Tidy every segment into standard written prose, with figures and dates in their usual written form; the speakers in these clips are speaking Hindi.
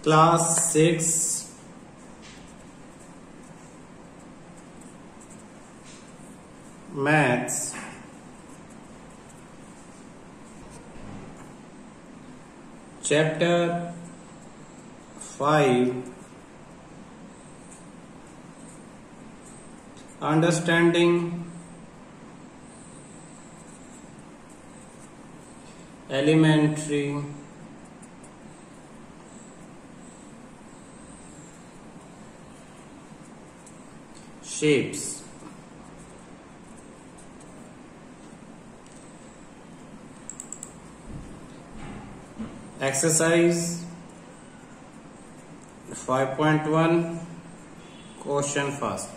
Class 6 maths chapter 5 understanding elementary shapes. Exercise 5.1 question first.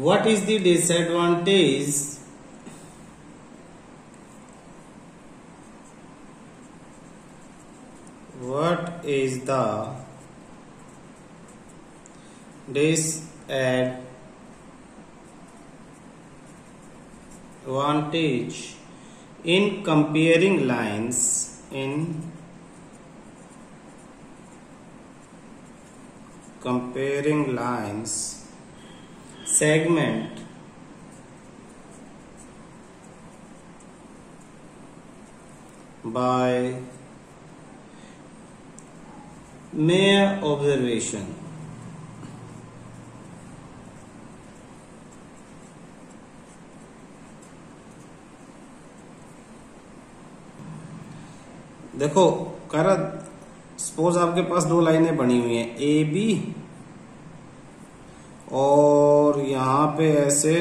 What is the disadvantage disadvantage in comparing lines segment by mere observation. देखो कर सपोज आपके पास दो लाइनें बनी हुई हैं ए बी और यहां पे ऐसे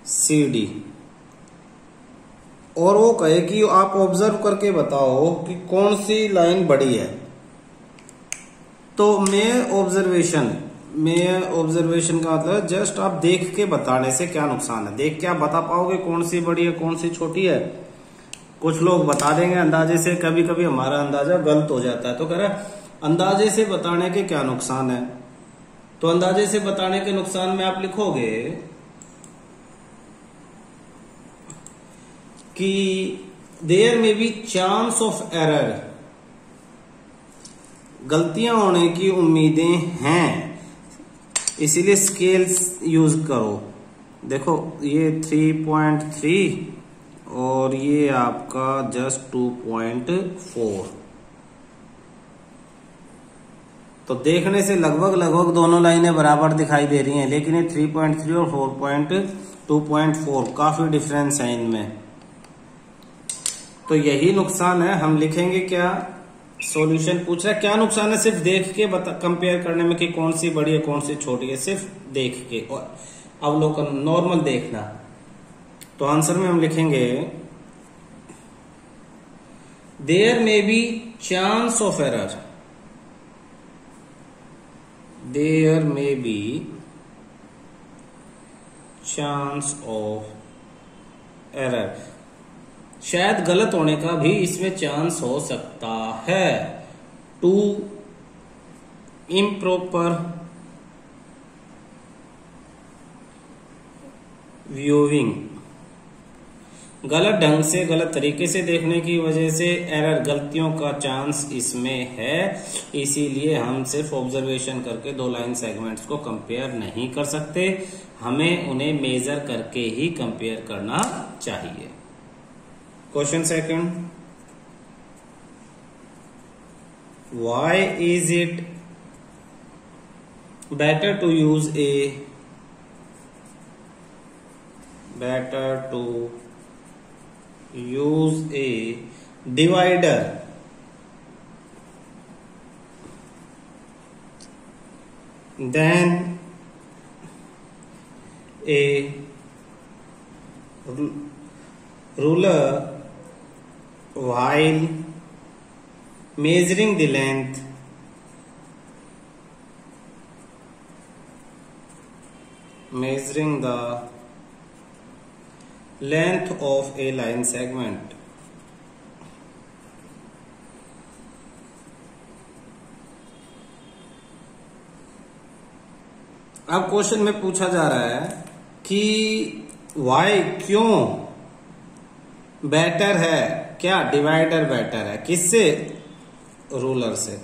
सी डी और वो कहे कि आप ऑब्जर्व करके बताओ कि कौन सी लाइन बड़ी है। तो मेयर ऑब्जर्वेशन का मतलब जस्ट आप देख के बताने से क्या नुकसान है। देख के आप बता पाओगे कौन सी बड़ी है कौन सी छोटी है। कुछ लोग बता देंगे अंदाजे से, कभी कभी हमारा अंदाजा गलत हो जाता है। तो कह रहा अंदाजे से बताने के क्या नुकसान है। तो अंदाजे से बताने के नुकसान में आप लिखोगे कि देयर में बी चांस ऑफ एरर, गलतियां होने की उम्मीदें हैं, इसीलिए स्केल्स यूज करो। देखो ये 3.3 और ये आपका जस्ट 2.4। तो देखने से लगभग दोनों लाइनें बराबर दिखाई दे रही हैं, लेकिन ये 3.3 और 2.4 काफी डिफरेंस है इनमें। तो यही नुकसान है। हम लिखेंगे क्या, सॉल्यूशन पूछ रहा है क्या नुकसान है सिर्फ देख के कंपेयर करने में कि कौन सी बड़ी है कौन सी छोटी है, सिर्फ देख के और अवलोकन नॉर्मल देखना। तो आंसर में हम लिखेंगे there may be chance of error, there may be chance of error, शायद गलत होने का भी इसमें चांस हो सकता है। टू इम्प्रॉपर व्यूइंग, गलत ढंग से गलत तरीके से देखने की वजह से एरर, गलतियों का चांस इसमें है। इसीलिए हम सिर्फ ऑब्जर्वेशन करके दो लाइन सेगमेंट्स को कंपेयर नहीं कर सकते, हमें उन्हें मेजर करके ही कंपेयर करना चाहिए। Question second, why is it better to use a divider than a ruler while measuring the length of a line segment। अब क्वेश्चन में पूछा जा रहा है कि वाई, क्यों बेटर है क्या? डिवाइडर बेटर है किससे? रूलर से।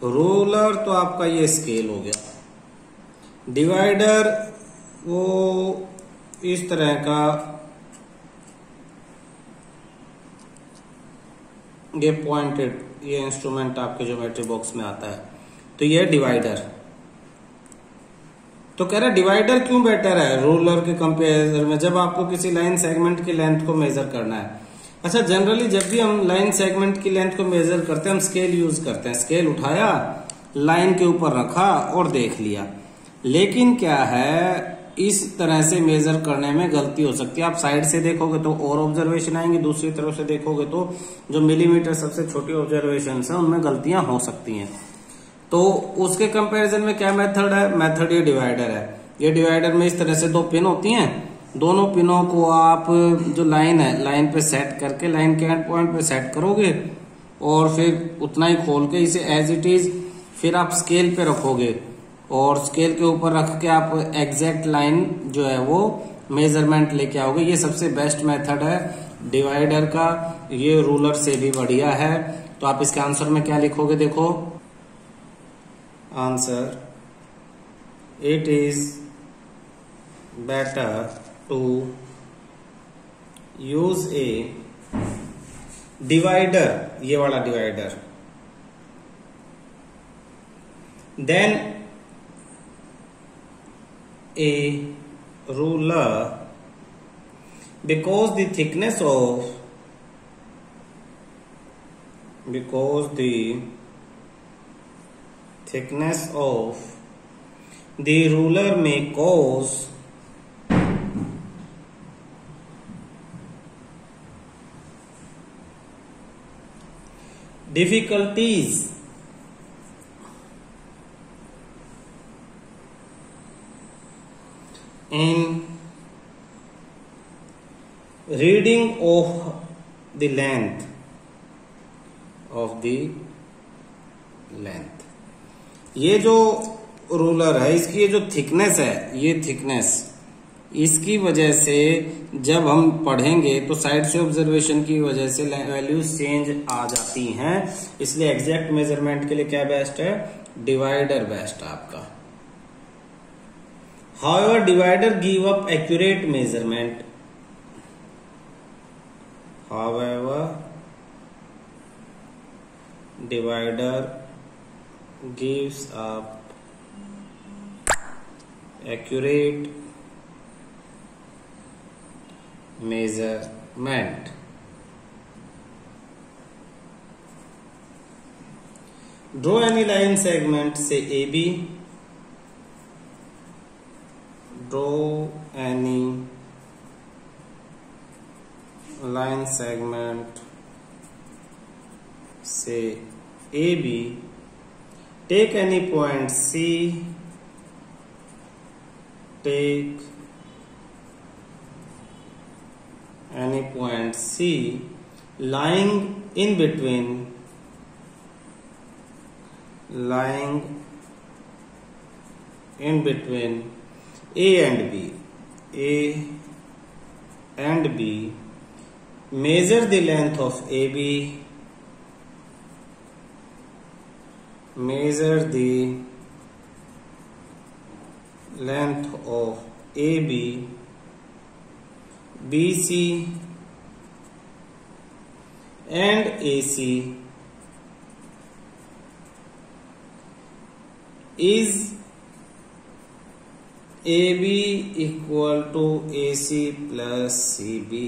रूलर तो आपका ये स्केल हो गया, डिवाइडर वो इस तरह का, ये पॉइंटेड, ये इंस्ट्रूमेंट आपके ज्योमेट्री बॉक्स में आता है, तो ये डिवाइडर। तो कह रहा है डिवाइडर क्यों बेटर है रूलर के कंपेरिजन में, जब आपको किसी लाइन सेगमेंट की लेंथ को मेजर करना है। अच्छा, जनरली जब भी हम लाइन सेगमेंट की लेंथ को मेजर करते हैं हम स्केल यूज करते हैं, स्केल उठाया, लाइन के ऊपर रखा और देख लिया। लेकिन क्या है, इस तरह से मेजर करने में गलती हो सकती है। आप साइड से देखोगे तो और ऑब्जर्वेशन आएंगी, दूसरी तरफ से देखोगे तो जो मिलीमीटर सबसे छोटी ऑब्जर्वेशन है उनमें गलतियां हो सकती हैं। तो उसके कंपैरिजन में क्या मेथड है? मेथड ये डिवाइडर है। ये डिवाइडर में इस तरह से दो पिन होती हैं, दोनों पिनों को आप जो लाइन है लाइन पे सेट करके लाइन के एंड पॉइंट पे सेट करोगे और फिर उतना ही खोल के इसे एज इट इज फिर आप स्केल पे रखोगे और स्केल के ऊपर रख के आप एग्जैक्ट लाइन जो है वो मेजरमेंट लेके आओगे। ये सबसे बेस्ट मेथड है डिवाइडर का, ये रूलर से भी बढ़िया है। तो आप इसके आंसर में क्या लिखोगे? देखो answer, it is better to use a divider, ये वाला divider, than a ruler because the thickness of the ruler may cause difficulties in reading of the length ये जो रूलर है इसकी ये जो थिकनेस है, ये थिकनेस, इसकी वजह से जब हम पढ़ेंगे तो साइड से ऑब्जर्वेशन की वजह से वैल्यूज चेंज आ जाती हैं। इसलिए एग्जैक्ट मेजरमेंट के लिए क्या बेस्ट है? डिवाइडर बेस्ट है आपका। However, divider give up accurate measurement. However, divider gives up accurate measurement. Draw any line segment, say AB. Draw any line segment, say AB. Take any point C. Take any point C lying in between A and B. A and B. Measure the length of AB. Measure the length of AB, BC and AC is AB equal to AC plus CB।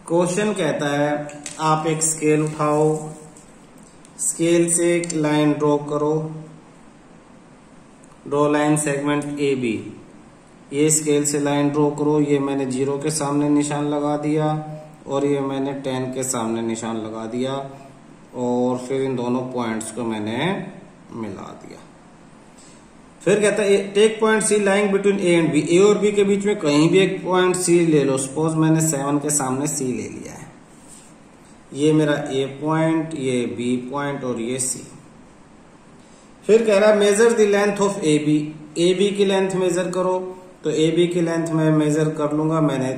Question कहता है आप एक स्केल उठाओ, स्केल से एक लाइन ड्रॉ करो, ड्रॉ लाइन सेगमेंट AB। ये स्केल से लाइन ड्रॉ करो, ये मैंने 0 के सामने निशान लगा दिया और ये मैंने 10 के सामने निशान लगा दिया और फिर इन दोनों पॉइंट्स को मैंने मिला दिया। फिर कहता है take point c lying between a and b. A और बी के बीच में कहीं भी एक पॉइंट सी ले लो। सपोज मैंने 7 के सामने सी ले लिया है, ये मेरा ए पॉइंट, ये बी पॉइंट और ये सी। फिर कह रहा है measure the length of A B. A B की लेंथ मेजर करो, तो ए बी की लेंथ मैं मेजर कर लूंगा। मैंने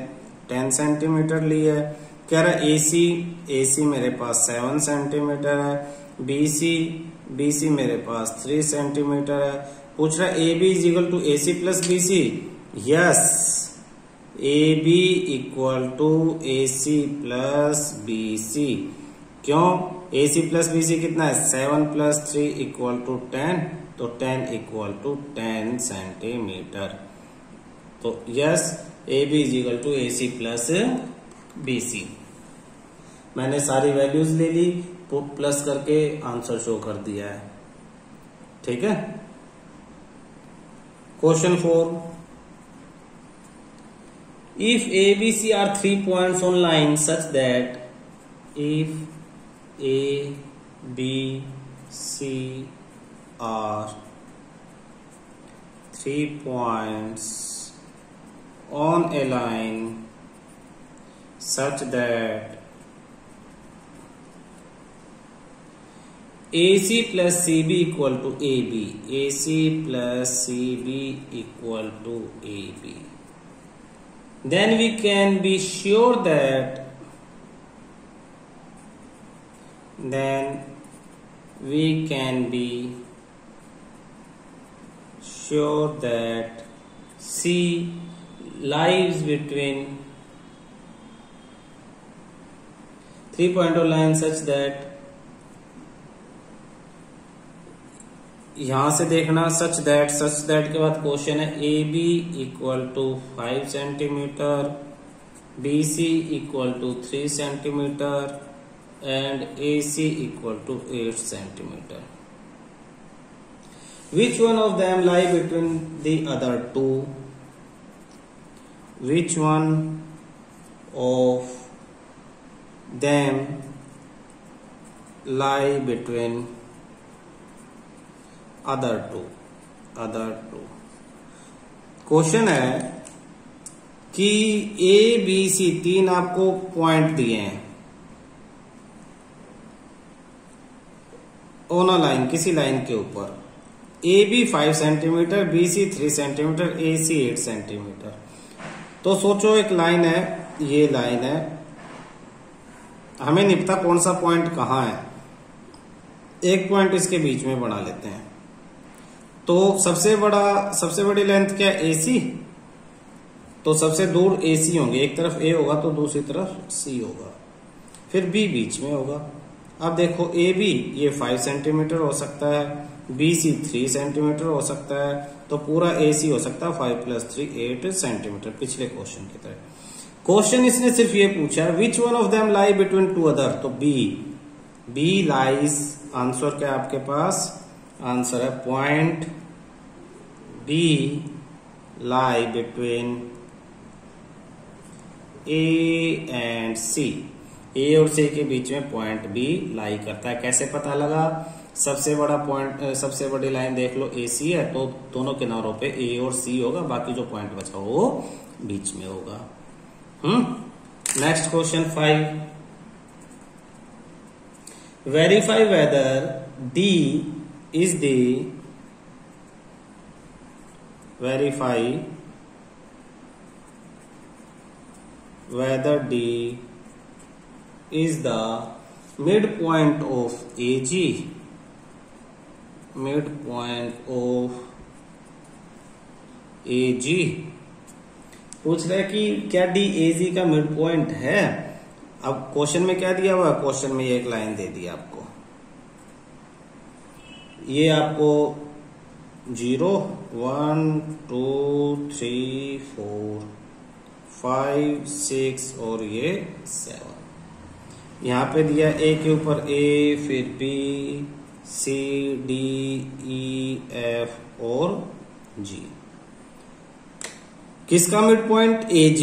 10 सेंटीमीटर ली है। कह रहा है AC मेरे पास 7 सेंटीमीटर है, BC मेरे पास 3 सेंटीमीटर है। पूछ रहा है AB is equal to AC plus BC। Yes, AB equal to AC plus BC। क्यों? AC प्लस BC कितना है? 7 प्लस 3 इक्वल टू 10, तो 10 इक्वल टू 10 सेंटीमीटर। तो yes, AB is equal to AC plus BC। मैंने सारी वैल्यूज ले ली, प्लस करके आंसर शो कर दिया है। ठीक है। Question 4, if ABC are 3 points on line such that if A, B, C are 3 points on a line such that AC plus CB equal to AB, AC plus CB equal to AB, then we can be sure that C lies between 3 point on line such that, यहां से देखना सच दैट के बाद क्वेश्चन है AB equal to 5 centimetre, BC equal to 3 centimetre and AC equal to 8 centimetre. Which one of them lie between the other two? Which one of them lie between other two? Question है कि ABC 3 आपको पॉइंट दिए हैं ऑन अ लाइन, किसी लाइन के ऊपर। AB 5 centimetre, BC 3 centimetre, AC 8 centimetre. तो सोचो एक लाइन है, ये लाइन है, हमें नहीं पता कौन सा पॉइंट कहाँ है, एक पॉइंट इसके बीच में बना लेते हैं। तो सबसे बड़ी लेंथ क्या है? AC। तो सबसे दूर AC होंगे, एक तरफ A होगा तो दूसरी तरफ C होगा, फिर B बीच में होगा। अब देखो AB ये 5 सेंटीमीटर हो सकता है, BC 3 सेंटीमीटर हो सकता है, तो पूरा AC हो सकता है 5 प्लस 3 8 सेंटीमीटर, पिछले क्वेश्चन की तरह। क्वेश्चन इसने सिर्फ ये पूछा है which one of them lie between two other, तो B लाइज, आंसर क्या है आपके पास? आंसर है point B lie between A and C। A और C के बीच में पॉइंट B लाई करता है। कैसे पता लगा? सबसे बड़ा पॉइंट, सबसे बड़ी लाइन देख लो AC है, तो दोनों किनारों पे A और C होगा, बाकी जो पॉइंट बचा वो बीच में होगा। Next question 5, verify whether D is the, verify whether D is the midpoint of AG, midpoint of AG। पूछ रहा है कि क्या D AG का मिड पॉइंट है। अब क्वेश्चन में क्या दिया हुआ? क्वेश्चन में ये एक लाइन दे दी आपको, ये आपको 0 1 2 3 4 5 6 और ये 7। यहाँ पे दिया A के ऊपर A, फिर B, C, D, E, F और G। किसका मिड पॉइंट? AG।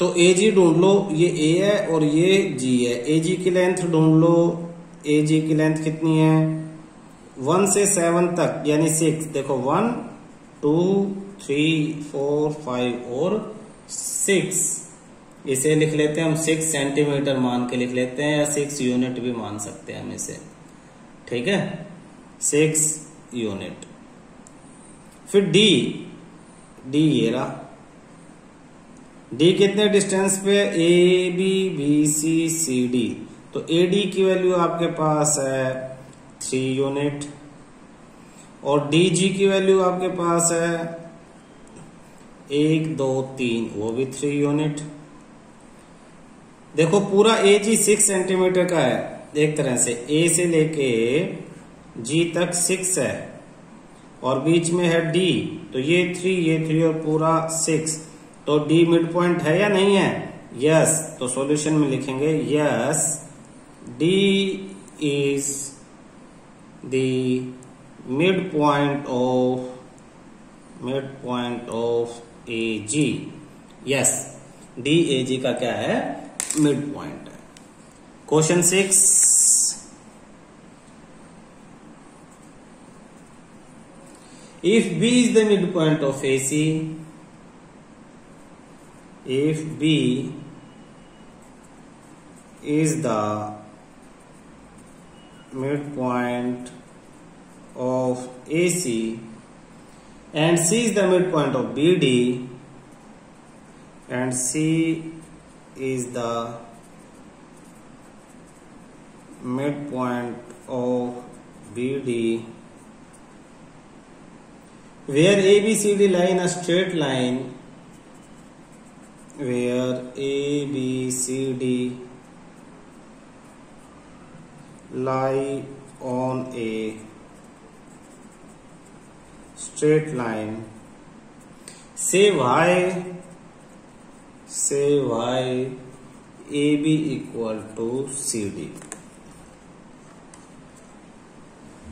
तो AG ढूंढ लो, ये A है और ये G है। AG की लेंथ ढूंढ लो, AG की लेंथ कितनी है? 1 से 7 तक यानी 6। देखो 1 2 3 4 5 और 6, इसे लिख लेते हैं हम 6 सेंटीमीटर मान के लिख लेते हैं, या 6 यूनिट भी मान सकते हैं हम इसे। ठीक है, 6 यूनिट। फिर D ये रहा, डी कितने डिस्टेंस पे, A B B C C D, तो ए डी की वैल्यू आपके पास है 3 यूनिट और डी जी की वैल्यू आपके पास है 1 2 3, वो भी 3 यूनिट। देखो पूरा ए जी 6 सेंटीमीटर का है, एक तरह से ए से लेके जी तक 6 है और बीच में है डी, तो ये 3 और पूरा 6, तो डी मिड पॉइंट है या नहीं है, यस। तो सॉल्यूशन में लिखेंगे yes, d is the mid point of a g, yes, d a g का क्या है, मिड पॉइंट है। Question 6, if B is the midpoint of AC, if B is the midpoint of AC and C is the midpoint of BD and C is the midpoint of BD, where ABCD lie in a straight line, where ABCD lie on a straight line, say y AB equal to CD।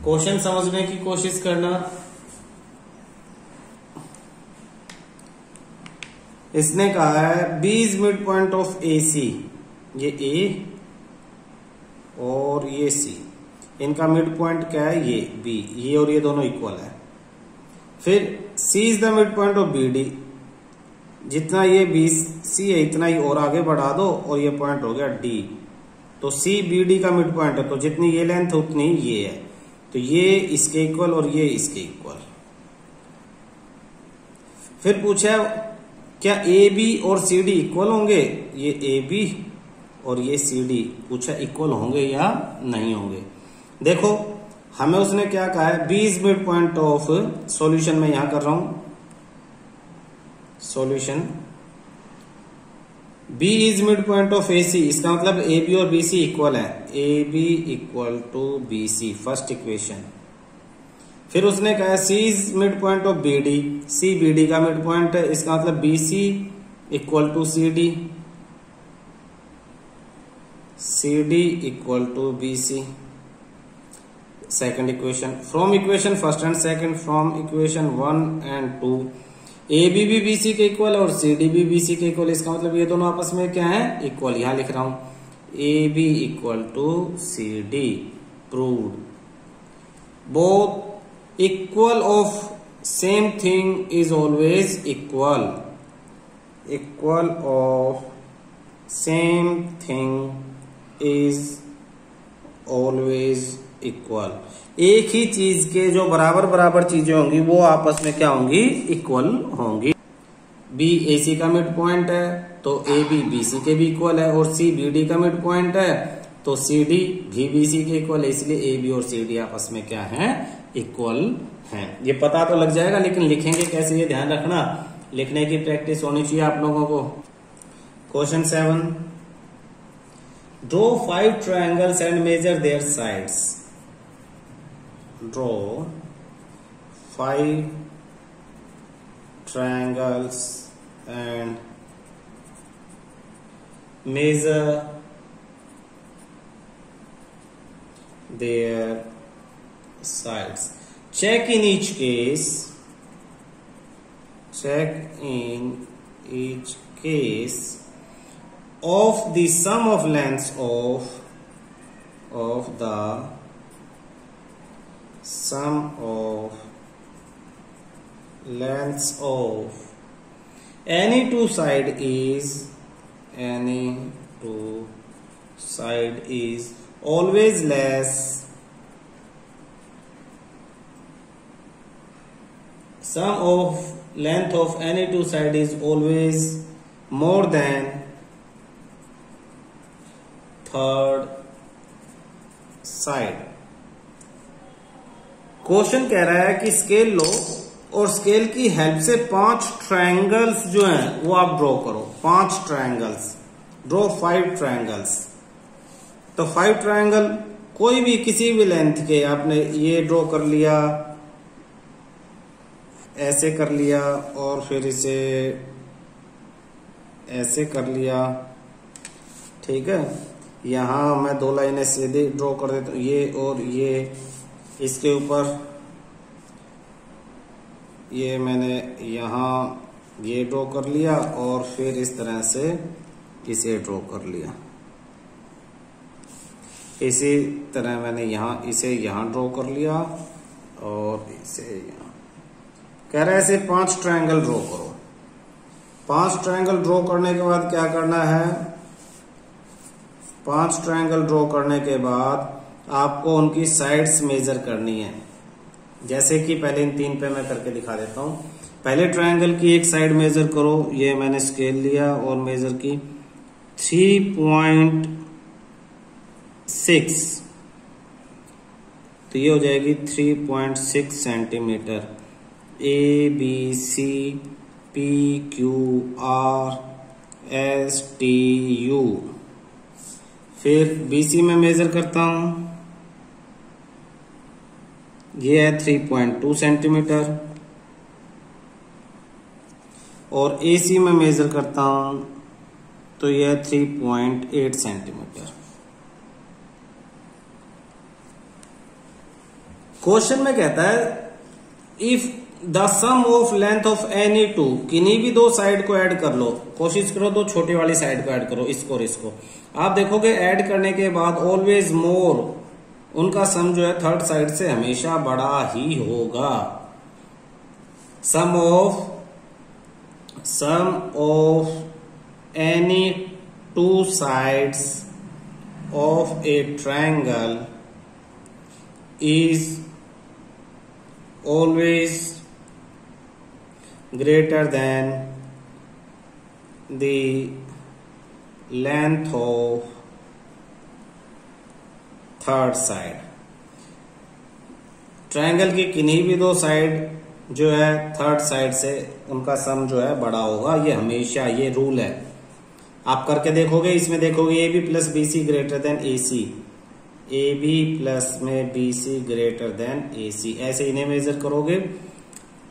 Question समझने की कोशिश करना। इसने कहा है B is mid point of AC, ये A और ये C, इनका मिड पॉइंट क्या है, ये B, ये और ये दोनों इक्वल है। फिर C is the mid point of BD, जितना ये BC है इतना ही और आगे बढ़ा दो और ये पॉइंट हो गया D, तो C BD का मिड पॉइंट है, तो जितनी ये लेंथ है उतनी ये है, तो ये इसके इक्वल और ये इसके इक्वल। फिर पूछा क्या AB और CD इक्वल होंगे, ये AB और ये CD पूछा इक्वल होंगे या नहीं होंगे। देखो हमें उसने क्या कहा है, B is mid point of, solution में यहां कर रहा हूं, solution B is mid point of AC, इसका मतलब AB और BC इक्वल है, AB equal to BC, first equation. फिर उसने कहा C is mid point of BD, C BD का मिड पॉइंट है, इसका मतलब BC equal to CD, CD equal to BC, second equation. From equation first and second, from equation 1 and 2, AB भी BC के इक्वल और CD भी BC के इक्वल, इसका मतलब ये दोनों आपस में क्या है, इक्वल। यहां लिख रहा हूं AB equal to CD, proved. Both equal of same thing is always equal, equal of same thing is always equal. एक ही चीज के जो बराबर बराबर चीजें होंगी वो आपस में क्या होंगी, इक्वल होंगी। B AC का मिड पॉइंट है तो AB BC के भी इक्वल है, और C BD का मिड पॉइंट है तो CD भी BC के इक्वल है, इसलिए AB और CD आपस में क्या है, इक्वल हैं। ये पता तो लग जाएगा, लेकिन लिखेंगे कैसे ये ध्यान रखना, लिखने की प्रैक्टिस होनी चाहिए आप लोगों को। Question 7, draw 5 triangles and measure their sides. Draw 5 triangles and measure their sides. Check in each case of the sum of lengths of the sum of lengths of any two side is always less sum of length of any two side is always more than third side. Question कह रहा है कि स्केल लो और स्केल की हेल्प से 5 ट्रायंगल्स जो हैं वो आप ड्रॉ करो। 5 ट्रायंगल्स, ड्रॉ 5 ट्रायंगल्स। तो 5 ट्रायंगल कोई भी किसी भी लेंथ के, आपने ये ड्रॉ कर लिया, ऐसे कर लिया, और फिर इसे ऐसे कर लिया, ठीक है। यहां मैं 2 लाइनें सीधे ड्रॉ कर देता हूं, ये और ये, इसके ऊपर ये मैंने यहां ये ड्रॉ कर लिया, और फिर इस तरह से इसे ड्रॉ कर लिया। इसी तरह मैंने इसे यहां ड्रॉ कर लिया, और इसे यहां। कह रहा है ऐसे 5 ट्रायंगल ड्रॉ करो। 5 ट्रायंगल ड्रॉ करने के बाद क्या करना है? 5 ट्रायंगल ड्रॉ करने के बाद आपको उनकी साइड्स मेजर करनी है। जैसे कि पहले इन 3 पे मैं करके दिखा देता हूं। पहले ट्रायंगल की एक साइड मेजर करो, ये मैंने स्केल लिया और मेजर की 3.6, तो ये हो जाएगी 3.6 centimetre. A B C P Q R S T U. फिर बीसी में मेजर करता हूं, ये है 3.2 सेंटीमीटर, और एसी में मेजर करता हूं तो ये है 3.8 सेंटीमीटर। क्वेश्चन में कहता है if the sum of length of any two, किन्हीं भी 2 साइड को ऐड कर लो। कोशिश करो 2 छोटी वाली साइड को ऐड करो, इसको और इसको। आप देखोगे ऐड करने के बाद ऑलवेज मोर, उनका सम जो है थर्ड साइड से हमेशा बड़ा ही होगा। Sum of any 2 sides of a triangle is always greater than the length of third side। Triangle की किन्हीं भी 2 साइड जो है थर्ड साइड से उनका सम जो है बड़ा होगा। ये हमेशा ये रूल है। आप करके देखोगे, इसमें देखोगे A B plus B C greater than A C, A B plus में B C greater than A C, ऐसे इन्हें मेजर करोगे।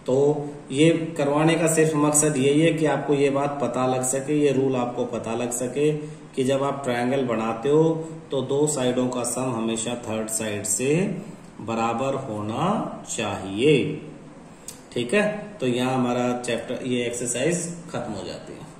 तो ये करवाने का सिर्फ मकसद यही है कि आपको ये बात पता लग सके, ये रूल आपको पता लग सके कि जब आप ट्रायंगल बनाते हो तो 2 साइडों का सम हमेशा थर्ड साइड से बराबर होना चाहिए। ठीक है, तो यहाँ हमारा चैप्टर, ये एक्सरसाइज खत्म हो जाती है।